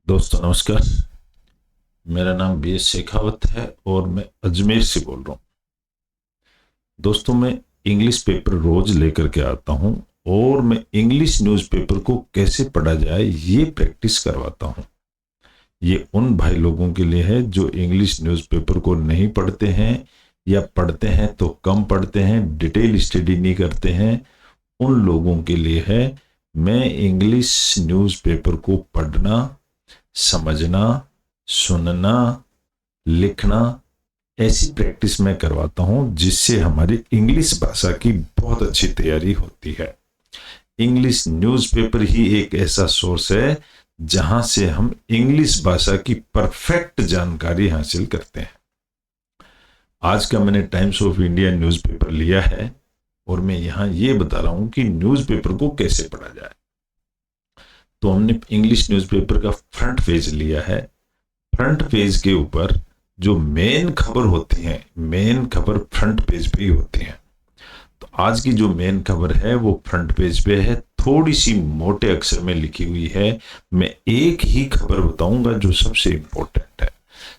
दोस्तों नमस्कार। मेरा नाम BS शेखावत है और मैं अजमेर से बोल रहा हूँ। दोस्तों मैं इंग्लिश पेपर रोज लेकर के आता हूँ और मैं इंग्लिश न्यूज़पेपर को कैसे पढ़ा जाए ये प्रैक्टिस करवाता हूँ। ये उन भाई लोगों के लिए है जो इंग्लिश न्यूज़पेपर को नहीं पढ़ते हैं या पढ़ते हैं तो कम पढ़ते हैं, डिटेल स्टडी नहीं करते हैं। उन लोगों के लिए है। मैं इंग्लिश न्यूज़पेपर को पढ़ना, समझना, सुनना, लिखना, ऐसी प्रैक्टिस मैं करवाता हूं जिससे हमारी इंग्लिश भाषा की बहुत अच्छी तैयारी होती है। इंग्लिश न्यूज़पेपर ही एक ऐसा सोर्स है जहां से हम इंग्लिश भाषा की परफेक्ट जानकारी हासिल करते हैं। आज का मैंने टाइम्स ऑफ इंडिया न्यूज़पेपर लिया है और मैं यहां ये बता रहा हूं कि न्यूज़पेपर को कैसे पढ़ा जाए। तो हमने इंग्लिश न्यूज़पेपर का फ्रंट पेज लिया है। फ्रंट पेज के ऊपर जो मेन खबर होती है, मेन खबर फ्रंट पेज पे ही होती है। तो आज की जो मेन खबर है वो फ्रंट पेज पे है, थोड़ी सी मोटे अक्षर में लिखी हुई है। मैं एक ही खबर बताऊंगा जो सबसे इंपॉर्टेंट है।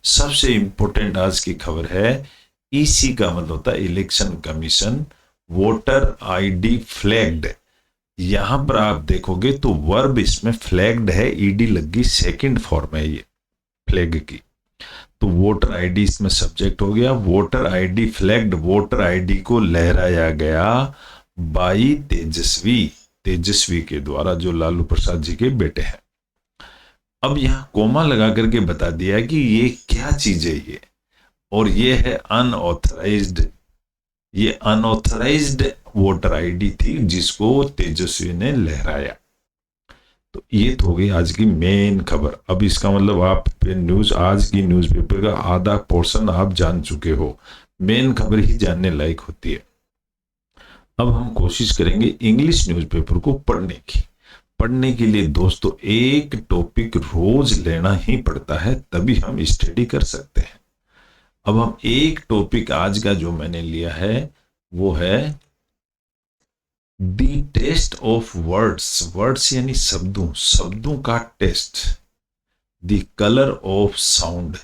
सबसे इंपॉर्टेंट आज की खबर है, ईसी का मतलब होता है election commission, voter ID flagged. यहां पर आप देखोगे तो वर्ब इसमें फ्लैग्ड है, ईडी लगी, सेकंड फॉर्म है ये फ्लैग की। तो वोटर आईडी इसमें सब्जेक्ट हो गया। Voter ID flagged, voter ID को लहराया गया बाई तेजस्वी, तेजस्वी के द्वारा, जो लालू प्रसाद जी के बेटे हैं। अब यहां कोमा लगा करके बता दिया कि ये क्या चीज है ये, और ये है अनऑथराइज्ड। ये अनऑथराइज्ड वोटर आईडी थी जिसको तेजस्वी ने लहराया। तो ये तो हो गई आज की मेन खबर। अब इसका मतलब आप न्यूज, आज की न्यूज़पेपर का आधा पोर्शन आप जान चुके हो। मेन खबर ही जानने लायक होती है। अब हम कोशिश करेंगे इंग्लिश न्यूज़पेपर को पढ़ने की। पढ़ने के लिए दोस्तों एक टॉपिक रोज लेना ही पड़ता है, तभी हम स्टडी कर सकते हैं। अब हम एक टॉपिक आज का जो मैंने लिया है वो है the taste of words. Words यानी शब्दों, शब्दों का taste. The colour of sound,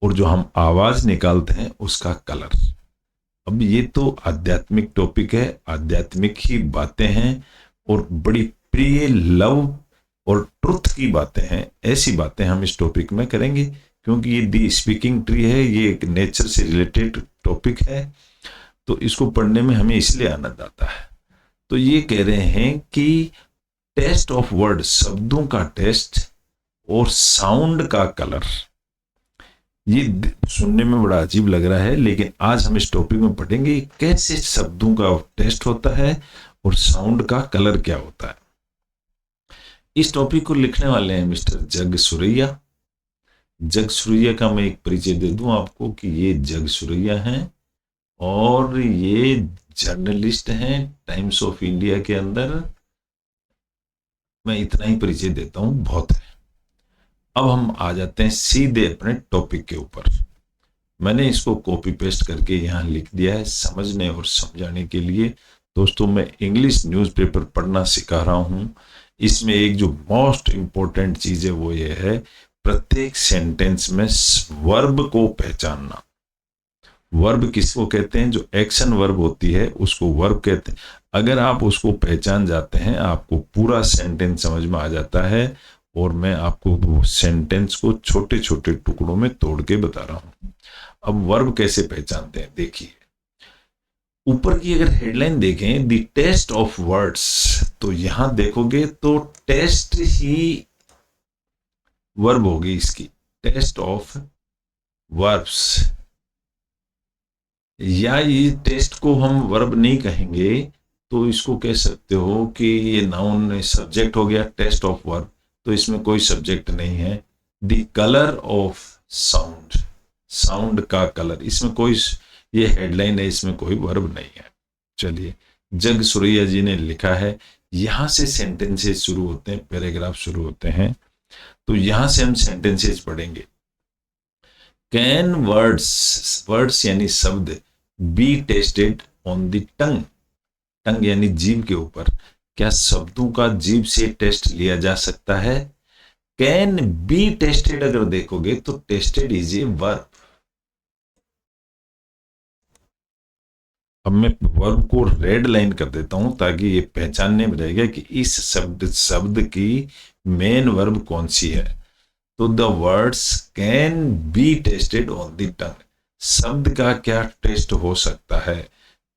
और जो हम आवाज निकालते हैं उसका कलर। अब ये तो आध्यात्मिक टॉपिक है, आध्यात्मिक ही बातें हैं और बड़ी प्रिय, लव और ट्रुथ की बातें हैं। ऐसी बातें हम इस टॉपिक में करेंगे क्योंकि ये दी स्पीकिंग ट्री है, ये एक नेचर से रिलेटेड टॉपिक है। तो इसको पढ़ने में हमें इसलिए आनंद आता है। तो ये कह रहे हैं कि टेस्ट ऑफ वर्ड, शब्दों का टेस्ट और साउंड का कलर। ये सुनने में बड़ा अजीब लग रहा है, लेकिन आज हम इस टॉपिक में पढ़ेंगे कैसे शब्दों का टेस्ट होता है और साउंड का कलर क्या होता है। इस टॉपिक को लिखने वाले हैं मिस्टर जग सुरैया। जग सुरैया का मैं एक परिचय दे दूं आपको कि ये जग सुरैया हैं और ये जर्नलिस्ट हैं टाइम्स ऑफ इंडिया के अंदर। मैं इतना ही परिचय देता हूं, बहुत है। अब हम आ जाते हैं सीधे अपने टॉपिक के ऊपर। मैंने इसको कॉपी पेस्ट करके यहाँ लिख दिया है समझने और समझाने के लिए। दोस्तों मैं इंग्लिश न्यूज़पेपर पढ़ना सिखा रहा हूँ। इसमें एक जो मोस्ट इंपॉर्टेंट चीज है वो ये है, प्रत्येक सेंटेंस में वर्ब को पहचानना। वर्ब किसको कहते हैं? जो एक्शन वर्ब होती है उसको वर्ब कहते हैं। अगर आप उसको पहचान जाते हैं आपको पूरा सेंटेंस समझ में आ जाता है। और मैं आपको सेंटेंस को छोटे छोटे टुकड़ों में तोड़ के बता रहा हूं। अब वर्ब कैसे पहचानते हैं देखिए, ऊपर की अगर हेडलाइन देखें द टेस्ट ऑफ वर्ड्स, तो यहां देखोगे तो टेस्ट ही वर्ब होगी इसकी, टेस्ट ऑफ वर्ब्स। या ये टेस्ट को हम वर्ब नहीं कहेंगे तो इसको कह सकते हो कि ये नाउन सब्जेक्ट हो गया, टेस्ट ऑफ वर्ब, तो इसमें कोई सब्जेक्ट नहीं है। The colour of sound, sound का कलर, इसमें कोई, ये हेडलाइन है, इसमें कोई वर्ब नहीं है। चलिए, जग सुरैया जी ने लिखा है, यहां से सेंटेंसेस शुरू होते हैं, पैराग्राफ शुरू होते हैं। तो यहां से हम सेंटेंसेस पढ़ेंगे। कैन वर्ड्स, वर्ड्स यानी शब्द, be tested on the tongue, tongue यानी जीभ के ऊपर, क्या शब्दों का जीभ से टेस्ट लिया जा सकता है? कैन बी टेस्टेड अगर देखोगे तो टेस्टेड इज ए वर्ब। अब मैं वर्ब को रेड लाइन कर देता हूं ताकि ये पहचानने में रहेगा कि इस शब्द की मेन वर्ब कौन सी है। तो the words can be tested on the टंग, शब्द का क्या टेस्ट हो सकता है।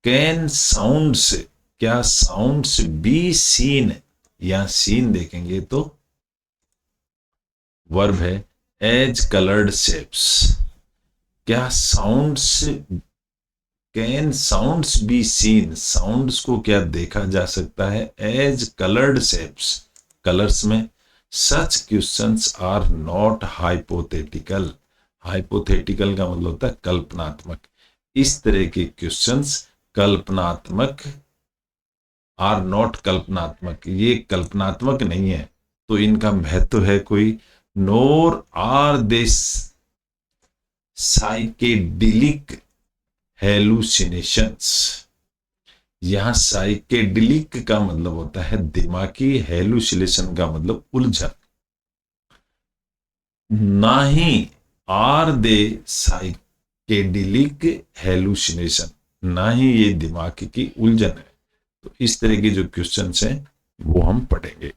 कैन साउंड्स, क्या साउंड्स बी सीन, या सीन देखेंगे तो वर्ब है। एज कलर्ड शेप्स, क्या sounds, can sounds be seen, sounds को क्या देखा जा सकता है एज कलर्ड शेप्स, कलर्स में। Such questions are not hypothetical, hypothetical का मतलब होता है कल्पनात्मक, इस तरह के क्वेश्चंस कल्पनात्मक, आर नॉट कल्पनात्मक, ये कल्पनात्मक नहीं है, तो इनका महत्व है कोई। Nor are this psychedelic hallucinations, यहां साइकेडिलिक का मतलब होता है दिमागी, हेलुसिनेशन का मतलब उलझन। ना ही आर दे साइकेडिलिक हेलुसिनेशन, ना ही ये दिमाग की उलझन है। तो इस तरह के जो क्वेश्चंस हैं वो हम पढ़ेंगे।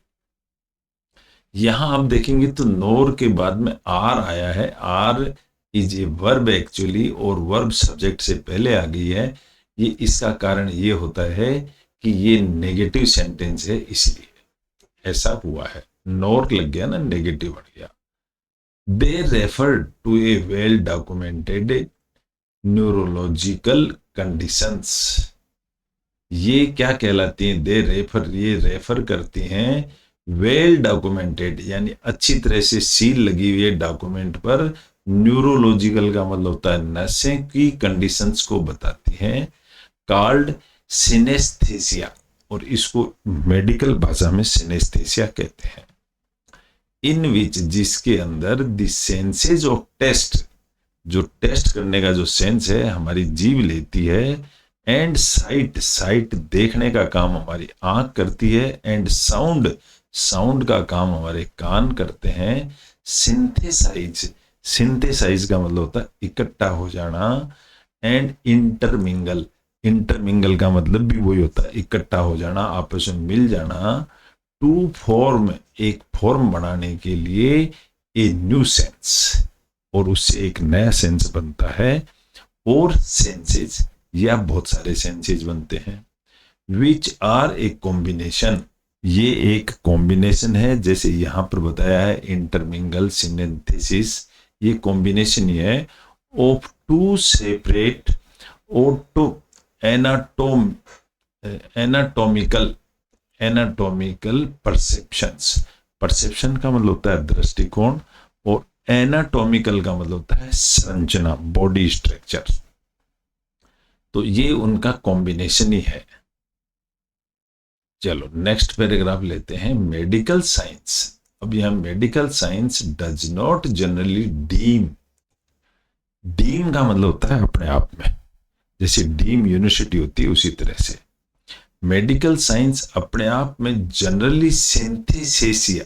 यहां आप देखेंगे तो नोर के बाद में आर आया है, are is a verb actually, और वर्ब सब्जेक्ट से पहले आ गई है। ये इसका कारण ये होता है कि ये नेगेटिव सेंटेंस है, इसलिए ऐसा हुआ है। नोर लग गया ना, नेगेटिव बढ़ गया। They refer to a well documented neurological conditions, ये क्या कहलाती हैं, दे रेफर, ये रेफर करती हैं वेल डॉक्यूमेंटेड, यानी अच्छी तरह से सील लगी हुई है डॉक्यूमेंट पर। न्यूरोलॉजिकल का मतलब होता है नसें की कंडीशंस को बताती हैं, कॉल्ड सिनेस्थेसिया, और इसको मेडिकल भाषा में सिनेस्थेसिया कहते हैं। इन विच, जिसके अंदर द सेंसेज ऑफ टेस्ट, जो टेस्ट करने का जो सेंस है हमारी जीभ लेती है, एंड साइट, साइट देखने का काम हमारी आंख करती है, एंड साउंड, साउंड का काम हमारे कान करते हैं। सिंथेसाइज, सिंथेसाइज का मतलब होता है इकट्ठा हो जाना, एंड इंटरमिंगल, इंटरमिंगल का मतलब भी वही होता है इकट्ठा हो जाना, आपस में मिल जाना। टू फॉर्म, एक फॉर्म बनाने के लिए ए न्यू सेंस, और उससे एक नया सेंस बनता है। और सेंसेज, या बहुत सारे सेंसेज बनते हैं। विच आर ए कॉम्बिनेशन, ये एक कॉम्बिनेशन है, जैसे यहां पर बताया है इंटरमिंगल, सिनेस्थेसिस, ये कॉम्बिनेशन ही है of two separate auto anatomical, anatomical perceptions, perception का मतलब होता है दृष्टिकोण, और एनाटोमिकल का मतलब होता है संरचना, बॉडी स्ट्रक्चर। तो ये उनका कॉम्बिनेशन ही है। चलो नेक्स्ट पैराग्राफ लेते हैं, मेडिकल साइंस। अब यहां medical science does not generally deem, deem का मतलब होता है अपने आप में, जैसे डीम यूनिवर्सिटी होती है उसी तरह से मेडिकल साइंस अपने आप में generally synesthesia,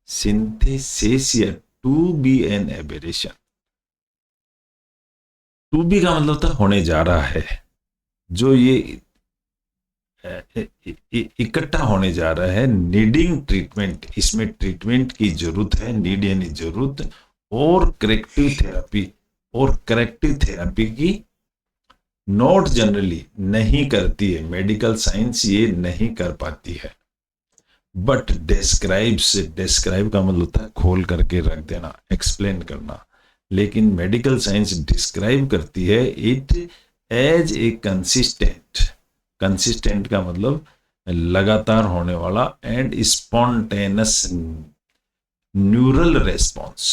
synesthesia to be an aberration, to be का मतलब होता है होने जा रहा है, जो ये इकट्ठा होने जा रहा है। नीडिंग ट्रीटमेंट, इसमें ट्रीटमेंट की जरूरत है, नीड यानी जरूरत, और करेक्टिव थेरेपी, और करेक्टिव थेरेपी की नॉट जनरली, नहीं करती है मेडिकल साइंस, ये नहीं कर पाती है। बट डिस्क्राइब्स, डिस्क्राइब का मतलब होता है खोल करके रख देना, एक्सप्लेन करना, लेकिन मेडिकल साइंस डिस्क्राइब करती है it as a consistent, consistent का मतलब लगातार होने वाला, and spontaneous neural response,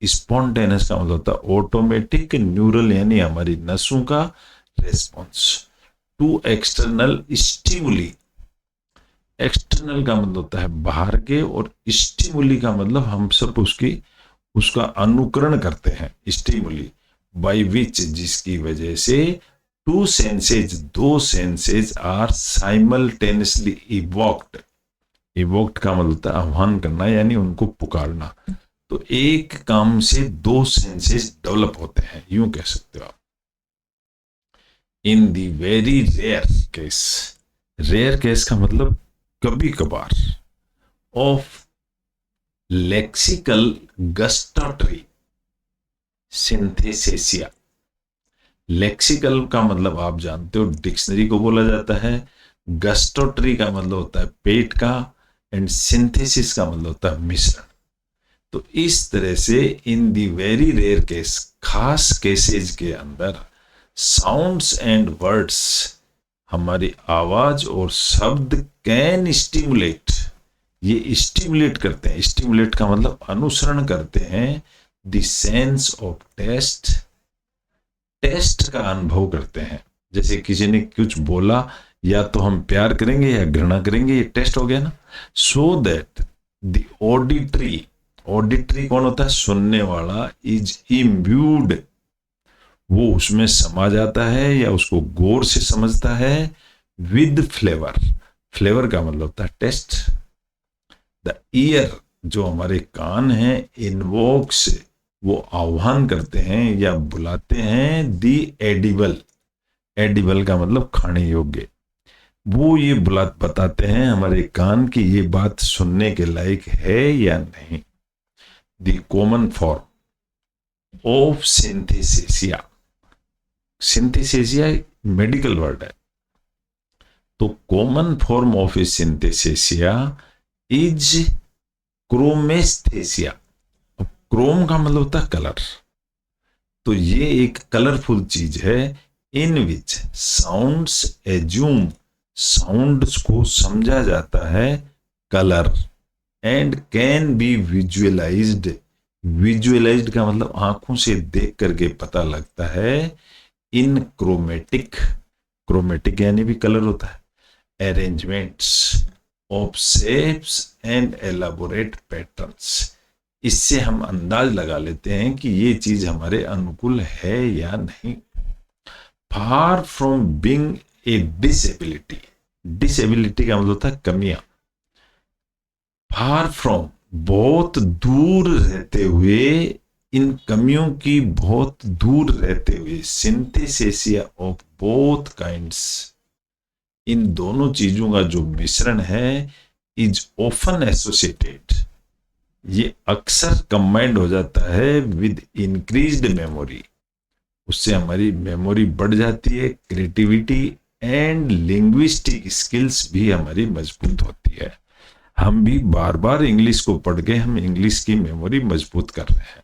spontaneous का मतलब होता है ऑटोमेटिक, न्यूरल यानी हमारी नसों का response, to external stimuli, external का मतलब होता है बाहर के, और स्टिमुली का मतलब हम सब उसका अनुकरण करते हैं, स्टिमुली, बाय विच, जिसकी वजह से टू सेंसेज, दो senses are simultaneously evoked, evoked का मतलब होता है आह्वान करना, यानी उनको पुकारना। तो एक काम से दो सेंसेस डेवलप होते हैं, यूं कह सकते हो आप। इन दी वेरी रेयर केस का मतलब कभी कभार, ऑफ लेक्सिकल गस्टोटरी सिंथेसिया। लेक्सिकल का मतलब आप जानते हो डिक्शनरी को बोला जाता है, गस्टोटरी का मतलब होता है पेट का, एंड सिंथेसिस का मतलब होता है मिश्रण। तो इस तरह से इन दी वेरी रेयर केस, खास केसेज के अंदर साउंड्स एंड वर्ड्स, हमारी आवाज और शब्द कैन स्टिमुलेट, ये स्टिमुलेट करते हैं, स्टिमुलेट का मतलब अनुसरण करते हैं, the sense of taste, taste का अनुभव करते हैं। जैसे किसी ने कुछ बोला, या तो हम प्यार करेंगे या घृणा करेंगे, ये टेस्ट हो गया ना। So that the auditory, auditory कौन होता है, सुनने वाला, इज इम्ब्यूड, वो उसमें समा जाता है या उसको गौर से समझता है, विद फ्लेवर, फ्लेवर का मतलब होता है टेस्ट। द ईयर, जो हमारे कान हैं, इन्वोक्स, वो आह्वान करते हैं या बुलाते हैं, दी एडिबल, एडिबल का मतलब खाने योग्य, वो ये बताते हैं हमारे कान की ये बात सुनने के लायक है या नहीं। The common form of synesthesia, synesthesia medical word है, तो common form of synesthesia is chromesthesia. अब क्रोम का मतलब होता है कलर, तो ये एक कलरफुल चीज है, इन विच साउंड्स एज्यूम, साउंड्स को समझा जाता है colour, and can be visualised, visualised का मतलब आंखों से देख करके पता लगता है, इन क्रोमेटिक, क्रोमेटिक यानी भी कलर होता है, arrangements of shapes and elaborate patterns. इससे हम अंदाज लगा लेते हैं कि ये चीज हमारे अनुकूल है या नहीं। Far from being a disability, disability का मतलब होता है कमियां, फार फ्रॉम बहुत दूर रहते हुए, इन कमियों की बहुत दूर रहते हुए, सिंथेसिया ऑफ बोथ काइंड्स, इन दोनों चीजों का जो मिश्रण है, इज ऑफन एसोसिएटेड, ये अक्सर कंबाइंड हो जाता है विद इंक्रीज्ड मेमोरी, उससे हमारी मेमोरी बढ़ जाती है, क्रिएटिविटी एंड लिंग्विस्टिक स्किल्स भी हमारी मजबूत होती है। हम भी बार बार इंग्लिश को पढ़ के हम इंग्लिश की मेमोरी मजबूत कर रहे हैं।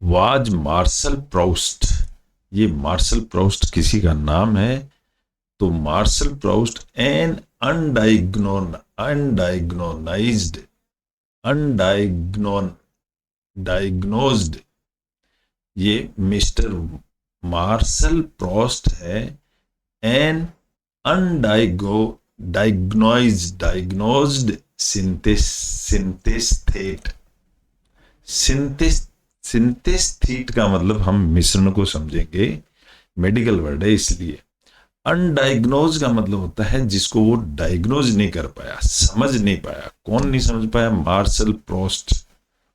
वाज मार्शल प्राउस्ट, ये मार्शल प्राउस्ट किसी का नाम है, तो मार्शल प्राउस्ट एन डायग्नोज्ड, ये मिस्टर मार्शल प्राउस्ट है, एन डायग्नोज्ड सिंथेस्थेट, सिंथेस्थेट का मतलब हम मिश्रण को समझेंगे, मेडिकल वर्ड है इसलिए। अनडायग्नोज का मतलब होता है जिसको वो डायग्नोज नहीं कर पाया, समझ नहीं पाया। कौन नहीं समझ पाया? मार्शल प्राउस्ट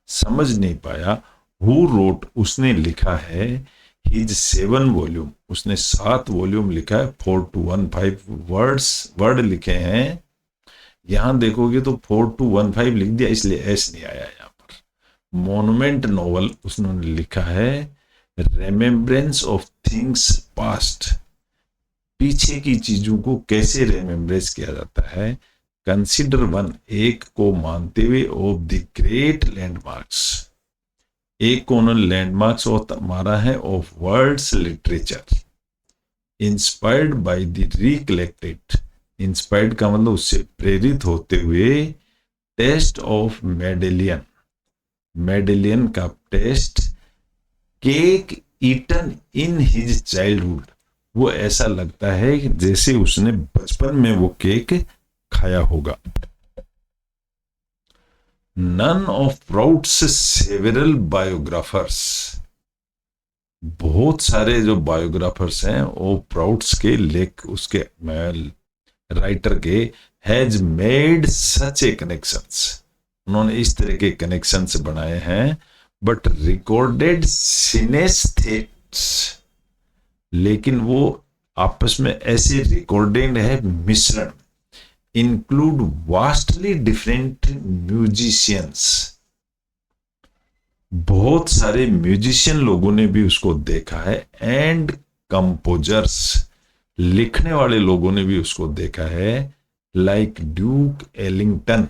समझ नहीं पाया। हु रोट, उसने लिखा है, हिज 7 वॉल्यूम, उसने 7 वॉल्यूम लिखा है, 4215 वर्ड लिखे हैं। यहां देखोगे तो 4215 लिख दिया, इसलिए एस नहीं आया यहां पर। मोनुमेंट नॉवल उसने लिखा है, रिमेम्बरेंस ऑफ थिंग्स पास्ट, पीछे की चीजों को कैसे रिमेम्बरेंस किया जाता है। कंसिडर वन, एक को मानते हुए, ऑफ द ग्रेट लैंडमार्क्स, एक को उन्होंने लैंडमार्क्स और मारा है, of world's literature, inspired by the recollected, inspired का मतलब उससे प्रेरित होते हुए, टेस्ट ऑफ मेडेलियन, मेडेलियन का taste, cake eaten in his childhood, वो ऐसा लगता है जैसे उसने बचपन में वो केक खाया होगा। नन ऑफ प्राउड्स सेवरल बायोग्राफर्स, बहुत सारे जो बायोग्राफर्स हैं वो प्राउड्स के लेख, उसके राइटर के, has made such A connections, उन्होंने इस तरह के कनेक्शन से बनाए हैं। बट रिकॉर्डेड सिनेस्थेट्स, लेकिन वो आपस में ऐसे रिकॉर्डेड है मिश्रण, इंक्लूड वास्टली डिफरेंट म्यूजिशियंस, बहुत सारे म्यूजिशियन लोगों ने भी उसको देखा है, एंड कंपोजर्स, लिखने वाले लोगों ने भी उसको देखा है, लाइक ड्यूक एलिंगटन,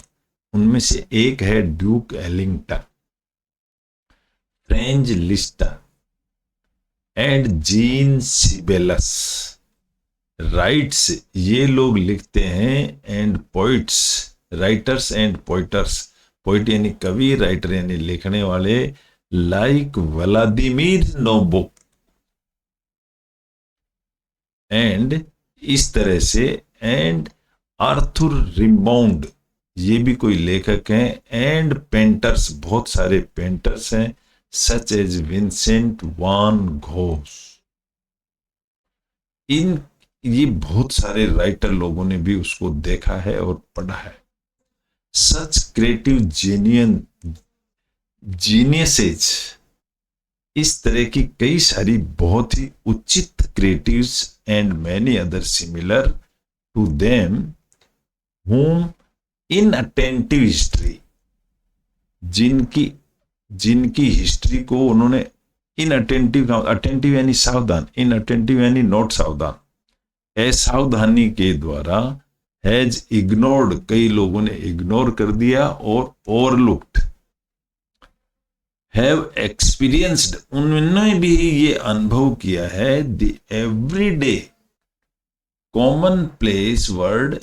उनमें से एक है Duke Ellington, Franz Liszt and Jean Sibelius. Writes, ये लोग लिखते हैं, and poets, writers and poets, poet यानी कवि, राइटर यानी लिखने वाले, लाइक व्लादिमीर नोबोक, एंड इस तरह से, एंड आर्थर रिम्बाउंड, ये भी कोई लेखक हैं, एंड पेंटर्स, बहुत सारे पेंटर्स हैं, सच एज विंसेंट वान घोस। इन ये बहुत सारे राइटर लोगों ने भी उसको देखा है और पढ़ा है। सच क्रिएटिव जीनियसेज, इस तरह की कई सारी बहुत ही उचित creatives and many other similar to them whom inattentive history, जिनकी हिस्ट्री को उन्होंने इनअटेंटिव, अटेंटिव यानी सावधान, इनअटेंटिव यानी नॉट सावधान, असावधानी के द्वारा, हैज इग्नोर्ड, कई लोगों ने इग्नोर कर दिया, और ओवरलुक्ड, हैव एक्सपीरियंस्ड, उन्होंने भी ये अनुभव किया है, the everyday common place word,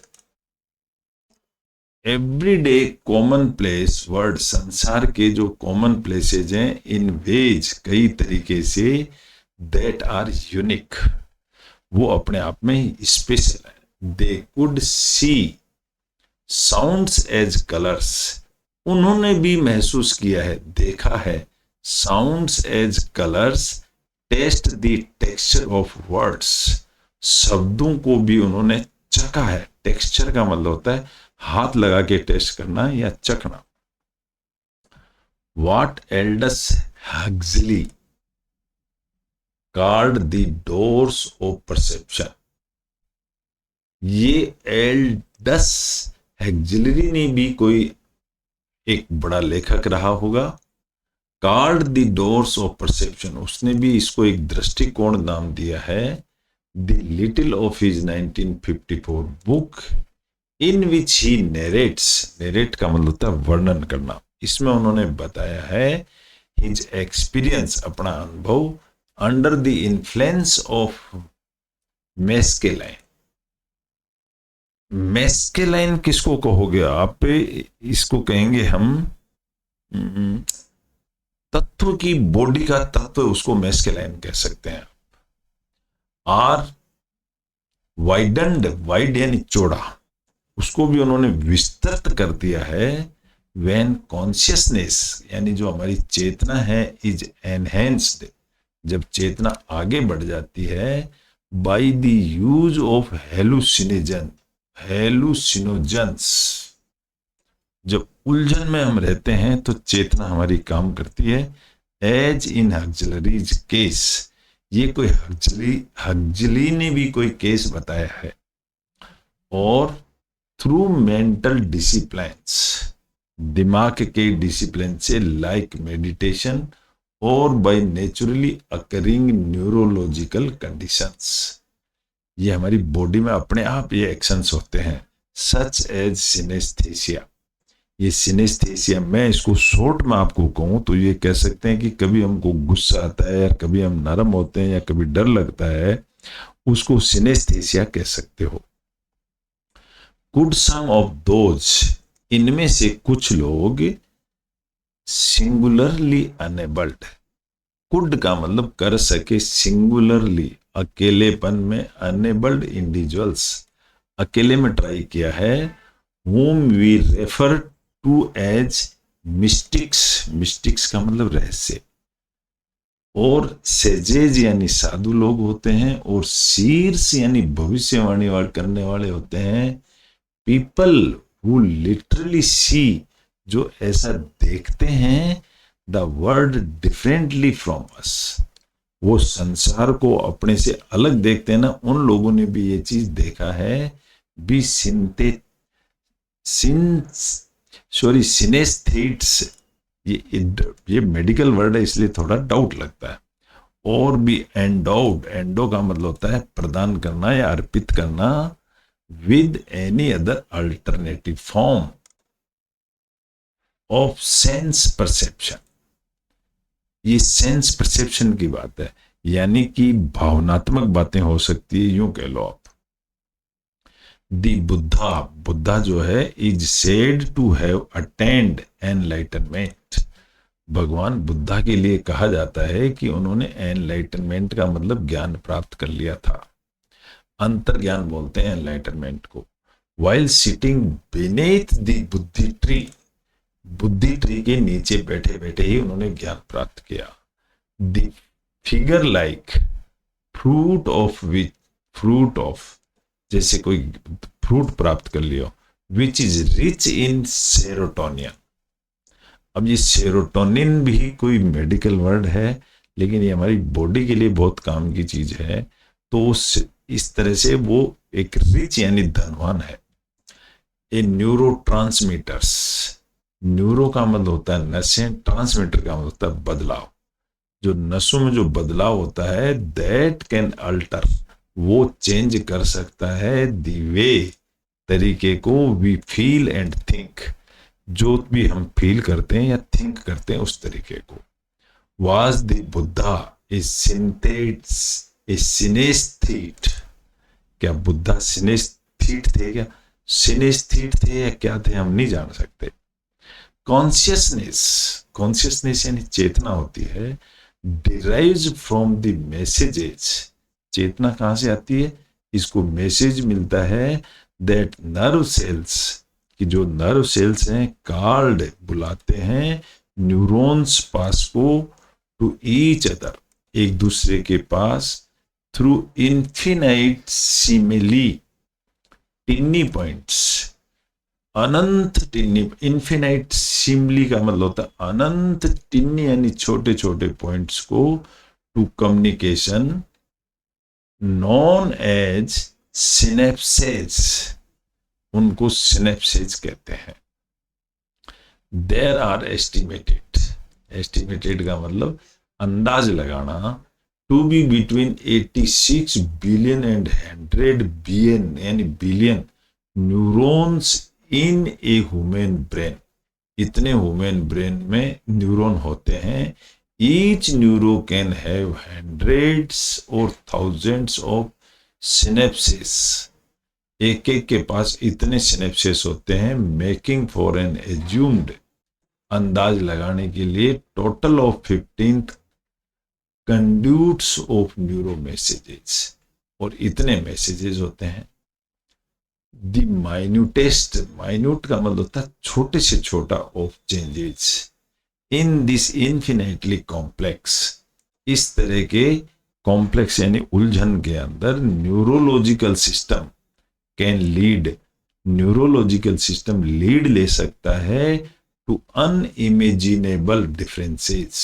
everyday common place word, संसार के जो कॉमन प्लेसेज हैं, इन वेज, कई तरीके से, दैट आर यूनिक, वो अपने आप में ही स्पेशल है। They could see sounds as colours, उन्होंने भी महसूस किया है, देखा है, sounds as colours, taste the texture of words, शब्दों को भी उन्होंने चखा है। टेक्सचर का मतलब होता है हाथ लगा के टेस्ट करना या चखना। What Aldous Huxley called the doors of perception, ये एल्डस हक्सली ने भी कोई एक बड़ा लेखक रहा होगा। called the doors of perception, उसने भी इसको एक दृष्टिकोण नाम दिया है। The little of his 1954 book in which he narrates, narrate का मतलब होता है वर्णन करना, इसमें उन्होंने बताया है his experience, अपना अनुभव, under the influence of mescaline। mescaline किसको कहोगे आप? इसको कहेंगे हम तत्व की, बॉडी का तत्व, उसको mescaline कह सकते हैं। आर वाइडन्ड, वाइड यानी चौड़ा, उसको भी उन्होंने विस्तृत कर दिया है। व्हेन कॉन्शियसनेस, यानी जो हमारी चेतना है, इज एनहेंस्ड, जब चेतना आगे बढ़ जाती है, बाय द यूज ऑफ हेलुसिनोजेंस, जब उलझन में हम रहते हैं तो चेतना हमारी काम करती है। एज इन हक्सलीज केस, ये कोई हक्सली ने भी कोई केस बताया है। और थ्रू मेंटल डिसिप्लिन्स, दिमाग के डिसिप्लिन से, लाइक मेडिटेशन, और by naturally occurring neurological conditions, ये हमारी बॉडी में अपने आप ये एक्शंस होते हैं, सच एज सिनेस्थेसिया। ये सिनेस्थेसिया, मैं इसको शॉर्ट में आपको कहूं तो ये कह सकते हैं कि कभी हमको गुस्सा आता है, या कभी हम नरम होते हैं, या कभी डर लगता है, उसको सिनेस्थेसिया कह सकते हो। कुड सम ऑफ दोज, इनमें से कुछ लोग, सिंगुलरली अनेबल्ड, कुड का मतलब कर सके, सिंगुलरली अकेलेपन में, अनेबल्ड इंडिविजुअल्स, अकेले में ट्राई किया है, whom we refer to as mystics, mystics का मतलब रहस्य, और सेजेज यानी साधु लोग होते हैं, और सीर्स यानी भविष्यवाणी करने वाले होते हैं। पीपल हु लिटरली सी, जो ऐसा देखते हैं the world differently from us, वो संसार को अपने से अलग देखते हैं ना, उन लोगों ने भी ये चीज देखा है। बी सिंथे सिनेस्थेट्स, ये मेडिकल वर्ड है इसलिए थोड़ा डाउट लगता है। और भी एंडोड, एंडो का मतलब होता है प्रदान करना या अर्पित करना, with any other alternative form of sense perception. ये सेंस परसेप्शन की बात है, यानी कि भावनात्मक बातें हो सकती है, यूं कह लो आप। दी बुद्धा, बुद्धा जो है is said to have attend enlightenment. भगवान बुद्धा के लिए कहा जाता है कि उन्होंने एनलाइटनमेंट का मतलब ज्ञान प्राप्त कर लिया था। अंतर्ज्ञान बोलते हैं एनलाइटनमेंट को। वाइल सिटिंग बीनेथ द बुद्धि ट्री, बुद्धि ट्री के नीचे बैठे बैठे ही उन्होंने ज्ञान प्राप्त किया। The figure like fruit of which, fruit of जैसे कोई फ्रूट प्राप्त कर लियो, विच इज रिच इन सेरोटोनियन। अब ये सेरोटोनिन भी कोई मेडिकल वर्ड है, लेकिन ये हमारी बॉडी के लिए बहुत काम की चीज है। तो इस तरह से वो एक रिच यानी धनवान है। ए न्यूरो ट्रांसमीटर्स, न्यूरो का मतलब होता है नसें, ट्रांसमीटर का मतलब होता है बदलाव। जो नसों में जो बदलाव होता है, दैट कैन अल्टर, वो चेंज कर सकता है दी वे, तरीके को, वी फील एंड थिंक, जो भी हम फील करते हैं या थिंक करते हैं उस तरीके को। वाज द बुद्धा ए सिनेस्थीट, क्या बुद्धा सिनेस्थीट थे, क्या सिनेस्थीट थे या क्या थे हम नहीं जान सकते। कॉन्शियसनेस, कॉन्शियसनेस यानी चेतना होती है, डिराइव्स फ्रॉम द मैसेजेस, चेतना कहां से आती है, इसको मैसेज मिलता है दैट नर्व सेल्स, कि जो नर्व सेल्स हैं, कॉल्ड बुलाते हैं, न्यूरॉन्स पास को, टू ईच अदर, एक दूसरे के पास, through infinite simile, tiny points, अनंत टिन्नी, इन्फिनाइट सिमिली का मतलब होता है अनंत टिन्नी यानी छोटे छोटे पॉइंट्स को, to communication known as synapses, उनको सिनेप्सेस कहते हैं। देयर आर एस्टिमेटेड, एस्टिमेटेड का मतलब अंदाज लगाना, to be between 86 billion and 100 billion यानी billion neurons in a human brain, इतने ह्यूमन ब्रेन में न्यूरॉन होते हैं। Each neuron can have hundreds और थाउजेंड्स ऑफ सिनेप्सिस, एक एक के पास इतने सिनेप्सिस होते हैं। मेकिंग फॉर एन एज्यूम्ड, अंदाज लगाने के लिए, total of 15 conduits of neuro messages, और इतने मैसेजेस होते हैं। द माइन्यूटेस्ट, माइन्यूट का मतलब होता है छोटे से छोटा, of changes in this infinitely complex, इस तरह के कॉम्प्लेक्स यानी उलझन के अंदर neurological system can lead, neurological system lead ले सकता है टू अनइमेजिनेबल डिफरेंसेस,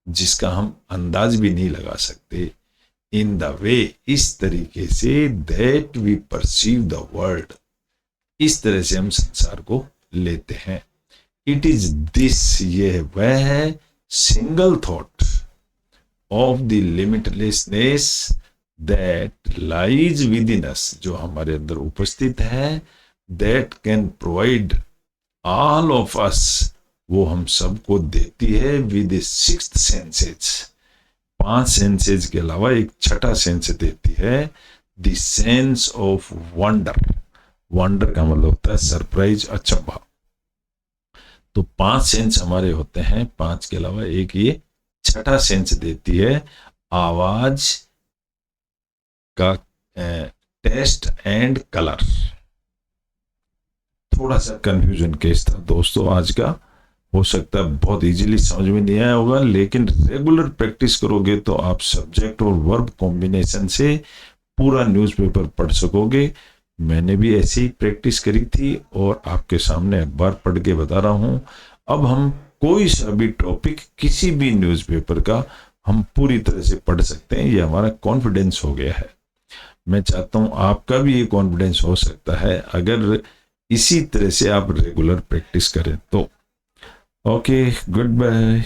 जिसका हम अंदाज भी नहीं लगा सकते। इन द वे, इस तरीके से, that we perceive the world, इस तरह से हम संसार को लेते हैं। इट इज दिस, ये वह है, single thought of the limitlessness that lies within us, जो हमारे अंदर उपस्थित है, that can provide all of us, वो हम सबको देती है, विद सिक्स्थ सेंसेज, 5 सेंसेज के अलावा एक छठा सेंस देती है, the sense of wonder, wonder का मतलब होता है सरप्राइज, अचंभा। तो 5 सेंस हमारे होते हैं, 5 के अलावा एक ये छठा सेंस देती है, आवाज का टेस्ट एंड कलर। थोड़ा सा कंफ्यूजन केस था दोस्तों आज का, हो सकता है बहुत इजीली समझ में नहीं आया होगा, लेकिन रेगुलर प्रैक्टिस करोगे तो आप सब्जेक्ट और वर्ब कॉम्बिनेशन से पूरा न्यूज़पेपर पढ़ सकोगे। मैंने भी ऐसे ही प्रैक्टिस करी थी और आपके सामने अखबार पढ़ के बता रहा हूं। अब हम कोई सा भी टॉपिक किसी भी न्यूज़पेपर का हम पूरी तरह से पढ़ सकते हैं, ये हमारा कॉन्फिडेंस हो गया है। मैं चाहता हूं आपका भी ये कॉन्फिडेंस हो सकता है अगर इसी तरह से आप रेगुलर प्रैक्टिस करें तो। Okay, good bye.